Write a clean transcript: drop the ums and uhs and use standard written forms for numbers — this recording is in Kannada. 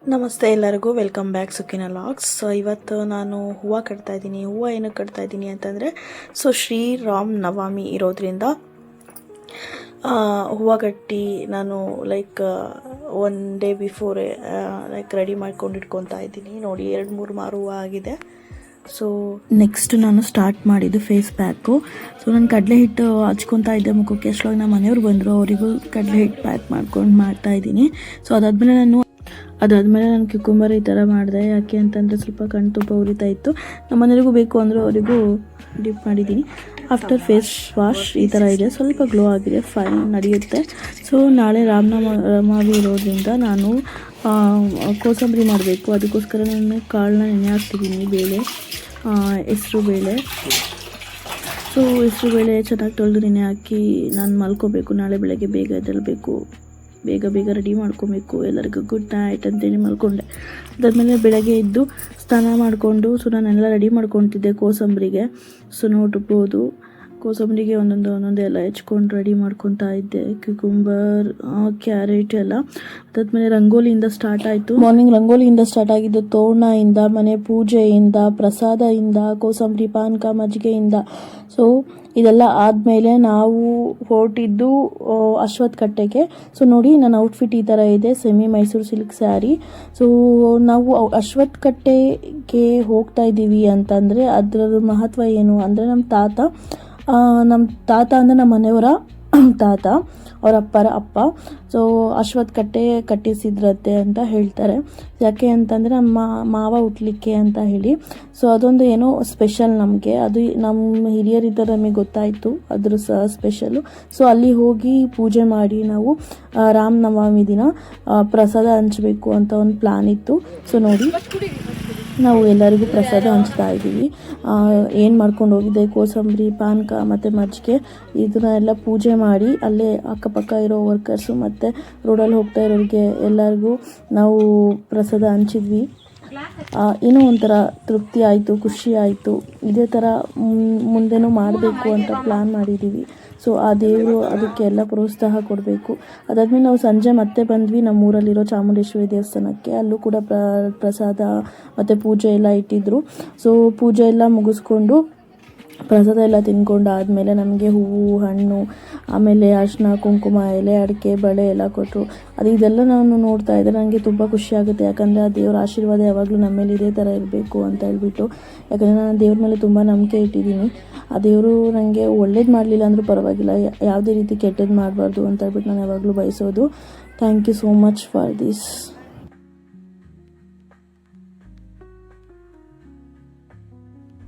ನಮಸ್ತೆ ಎಲ್ಲರಿಗೂ, ವೆಲ್ಕಮ್ ಬ್ಯಾಕ್ ಸುಖಿನ ಲಾಗ್ಸ್. ಸೊ ಇವತ್ತು ನಾನು ಹೂವು ಕಟ್ತಾ ಇದ್ದೀನಿ. ಹೂವು ಏನಕ್ಕೆ ಕಟ್ತಾ ಇದ್ದೀನಿ ಅಂತಂದರೆ, ಶ್ರೀರಾಮ್ ನವಮಿ ಇರೋದ್ರಿಂದ ಹೂವು ಕಟ್ಟಿ ನಾನು ಒನ್ ಡೇ ಬಿಫೋರೇ ರೆಡಿ ಮಾಡ್ಕೊಂಡು ಇಟ್ಕೊತಾ ಇದ್ದೀನಿ. ನೋಡಿ 2-3 ಮಾರು ಹೂವು ಆಗಿದೆ. ಸೊ ನೆಕ್ಸ್ಟ್ ನಾನು ಸ್ಟಾರ್ಟ್ ಮಾಡಿದ್ದು ಫೇಸ್ ಪ್ಯಾಕು. ಸೊ ನಾನು ಕಡಲೆ ಹಿಟ್ಟು ಹಚ್ಕೊತಾ ಇದ್ದೆ ಮುಖಕ್ಕೆ. ಅಷ್ಟೊಳಗೆ ನಮ್ಮ ಮನೆಯವ್ರು ಬಂದರು, ಅವರಿಗೂ ಕಡಲೆ ಹಿಟ್ಟು ಪ್ಯಾಕ್ ಮಾಡ್ಕೊಂಡು ಮಾಡ್ತಾಯಿದ್ದೀನಿ. ಸೊ ಅದಾದಮೇಲೆ ನಾನು ಕ್ಯುಕುಂಬರ್ ಈ ಥರ ಮಾಡಿದೆ. ಯಾಕೆ ಅಂತಂದರೆ ಸ್ವಲ್ಪ ಕಣ್ಣು ತುಂಬ ಉರಿತಾ ಇತ್ತು. ನಮ್ಮ ಮನೆಯವರಿಗೂ ಬೇಕು ಅಂದರೂ ಅವರಿಗೂ ಡಿಪ್ ಮಾಡಿದ್ದೀನಿ. ಆಫ್ಟರ್ ಫೇಸ್ ವಾಶ್ ಈ ಥರ ಇದೆ, ಸ್ವಲ್ಪ ಗ್ಲೋ ಆಗಿದೆ, ಫೈನ್ ನಡೆಯುತ್ತೆ. ಸೊ ನಾಳೆ ರಾಮನವಮಿ ಇರೋದ್ರಿಂದ ನಾನು ಕೋಸಂಬರಿ ಮಾಡಬೇಕು. ಅದಕ್ಕೋಸ್ಕರ ನಾನು ಕಾಳನ್ನ ನೆನೆ ಹಾಕ್ತಿದ್ದೀನಿ, ಹೆಸರು ಬೇಳೆ. ಸೊ ಹೆಸರು ಬೇಳೆ ಚೆನ್ನಾಗಿ ತೊಳೆದು ನೆನೆ ಹಾಕಿ ನಾನು ಮಲ್ಕೋಬೇಕು. ನಾಳೆ ಬೆಳಗ್ಗೆ ಬೇಗ ಎದ್ದೇಳಬೇಕು, ಬೇಗ ರೆಡಿ ಮಾಡ್ಕೊಬೇಕು. ಎಲ್ಲರಿಗೂ ಗುಡ್ ನೈಟ್ ಅಂತೇಳಿ ಮಲ್ಕೊಂಡೆ. ಅದಾದಮೇಲೆ ಬೆಳಗ್ಗೆ ಎದ್ದು ಸ್ನಾನ ಮಾಡಿಕೊಂಡು ನಾನೆಲ್ಲ ರೆಡಿ ಮಾಡ್ಕೊತಿದ್ದೆ ಕೋಸಂಬರಿಗೆ. ಸೊ ನೋಡ್ಬೋದು, ಕೋಸಂಬರಿಗೆ ಒಂದೊಂದು ಎಲ್ಲ ಹೆಚ್ಕೊಂಡು ರೆಡಿ ಮಾಡ್ಕೊತಾ ಇದ್ದೆ. ಕ್ಯುಕುಂಬರ್, ಕ್ಯಾರೆಟ್ ಎಲ್ಲ. ಅದಾದಮೇಲೆ ರಂಗೋಲಿಯಿಂದ ಸ್ಟಾರ್ಟ್ ಆಯಿತು. ಮಾರ್ನಿಂಗ್ ರಂಗೋಲಿಯಿಂದ ಸ್ಟಾರ್ಟ್ ಆಗಿದ್ದು, ತೋರಣದಿಂದ, ಮನೆ ಪೂಜೆಯಿಂದ, ಪ್ರಸಾದದಿಂದ, ಕೋಸಂಬರಿ, ಪಾನಕ, ಮಜ್ಜಿಗೆಯಿಂದ. ಸೊ ಇದೆಲ್ಲ ಆದಮೇಲೆ ನಾವು ಹೊರಟಿದ್ದು ಅಶ್ವತ್ಥ ಕಟ್ಟೆಗೆ. ಸೊ ನೋಡಿ, ನನ್ನ ಔಟ್ಫಿಟ್ ಈ ಥರ ಇದೆ, semi Mysuru silk sari. So ನಾವು ಅಶ್ವತ್ಥ ಕಟ್ಟೆಗೆ ಹೋಗ್ತಾ ಇದ್ದೀವಿ ಅಂತಂದರೆ ಅದರ ಮಹತ್ವ ಏನು ಅಂದರೆ, ನಮ್ಮ ತಾತ ಅಂದರೆ ನಮ್ಮ ಮನೆಯವರ ತಾತ, ಅವರ ಅಪ್ಪರ ಅಪ್ಪ. ಸೊ ಅಶ್ವತ್ಥ ಕಟ್ಟೆ ಕಟ್ಟಿಸಿದ್ರತ್ತೆ ಅಂತ ಹೇಳ್ತಾರೆ. ಯಾಕೆ ಅಂತಂದರೆ ನಮ್ಮ ಮಾವ ಹುಟ್ಲಿಕ್ಕೆ ಅಂತ ಹೇಳಿ. ಸೊ ಅದೊಂದು ಏನೋ ಸ್ಪೆಷಲ್ ನಮಗೆ, ಅದು ನಮ್ಮ ಹಿರಿಯರಿದ್ದರೆ ನಮಗೆ ಗೊತ್ತಾಯಿತು ಅದ್ರ ಸ್ಪೆಷಲು. ಸೊ ಅಲ್ಲಿ ಹೋಗಿ ಪೂಜೆ ಮಾಡಿ ನಾವು ರಾಮನವಮಿ ದಿನ ಪ್ರಸಾದ ಹಂಚಬೇಕು ಅಂತ ಒಂದು ಪ್ಲ್ಯಾನ್ ಇತ್ತು. ಸೊ ನೋಡಿ, ನಾವು ಎಲ್ಲರಿಗೂ ಪ್ರಸಾದ ಹಂಚ್ತಾ ಇದ್ದೀವಿ. ಏನು ಮಾಡ್ಕೊಂಡು ಹೋಗಿದೆ, ಕೋಸಂಬರಿ, ಪಾನಕ ಮತ್ತು ಮಜ್ಜಿಗೆ, ಇದನ್ನೆಲ್ಲ ಪೂಜೆ ಮಾಡಿ ಅಲ್ಲೇ ಅಕ್ಕಪಕ್ಕ ಇರೋ ವರ್ಕರ್ಸು ಮತ್ತು ರೋಡಲ್ಲಿ ಹೋಗ್ತಾ ಇರೋರಿಗೆ ಎಲ್ಲರಿಗೂ ನಾವು ಪ್ರಸಾದ ಹಂಚಿದ್ವಿ. ಏನೋ ಒಂಥರ ತೃಪ್ತಿ ಆಯಿತು, ಖುಷಿ ಆಯಿತು. ಇದೇ ಥರ ಮುಂದೆನೂ ಮಾಡಬೇಕು ಅಂತ ಪ್ಲ್ಯಾನ್ ಮಾಡಿದ್ದೀವಿ. ಸೊ ಆ ದೇವರು ಅದಕ್ಕೆ ಎಲ್ಲ ಪ್ರೋತ್ಸಾಹ ಕೊಡಬೇಕು. ಅದಾದಮೇಲೆ ನಾವು ಸಂಜೆ ಮತ್ತೆ ಬಂದ್ವಿ ನಮ್ಮೂರಲ್ಲಿರೋ ಚಾಮುಂಡೇಶ್ವರಿ ದೇವಸ್ಥಾನಕ್ಕೆ. ಅಲ್ಲೂ ಕೂಡ ಪ್ರಸಾದ ಮತ್ತು ಪೂಜೆ ಎಲ್ಲ ಇಟ್ಟಿದ್ದರು. ಸೊ ಪೂಜೆ ಎಲ್ಲ ಮುಗಿಸ್ಕೊಂಡು ಪ್ರಸಾದ ಎಲ್ಲ ತಿನ್ಕೊಂಡು ಆದಮೇಲೆ ನಮಗೆ ಹೂವು, ಹಣ್ಣು, ಆಮೇಲೆ ಅರಿಶಿನ, ಕುಂಕುಮ, ಎಲೆ, ಅಡಿಕೆ, ಬಳೆ ಎಲ್ಲ ಕೊಟ್ಟರು. ಇದೆಲ್ಲ ನಾನು ನೋಡ್ತಾ ಇದ್ದರೆ ನನಗೆ ತುಂಬ ಖುಷಿಯಾಗುತ್ತೆ. ಯಾಕಂದರೆ ಆ ದೇವರ ಆಶೀರ್ವಾದ ಯಾವಾಗಲೂ ನಮ್ಮ ಮೇಲೆ ಇದೇ ಥರ ಇರಬೇಕು ಅಂತ ಹೇಳ್ಬಿಟ್ಟು. ಯಾಕಂದರೆ ನಾನು ದೇವ್ರ ಮೇಲೆ ತುಂಬ ನಂಬಿಕೆ ಇಟ್ಟಿದ್ದೀನಿ. ಆ ದೇವರು ನನಗೆ ಒಳ್ಳೇದು ಮಾಡಲಿಲ್ಲ ಅಂದರೂ ಪರವಾಗಿಲ್ಲ, ಯಾವುದೇ ರೀತಿ ಕೆಟ್ಟದ್ದು ಮಾಡಬಾರ್ದು ಅಂತ ಹೇಳ್ಬಿಟ್ಟು ನಾನು ಯಾವಾಗಲೂ ಬಯಸೋದು. Thank you so much for this.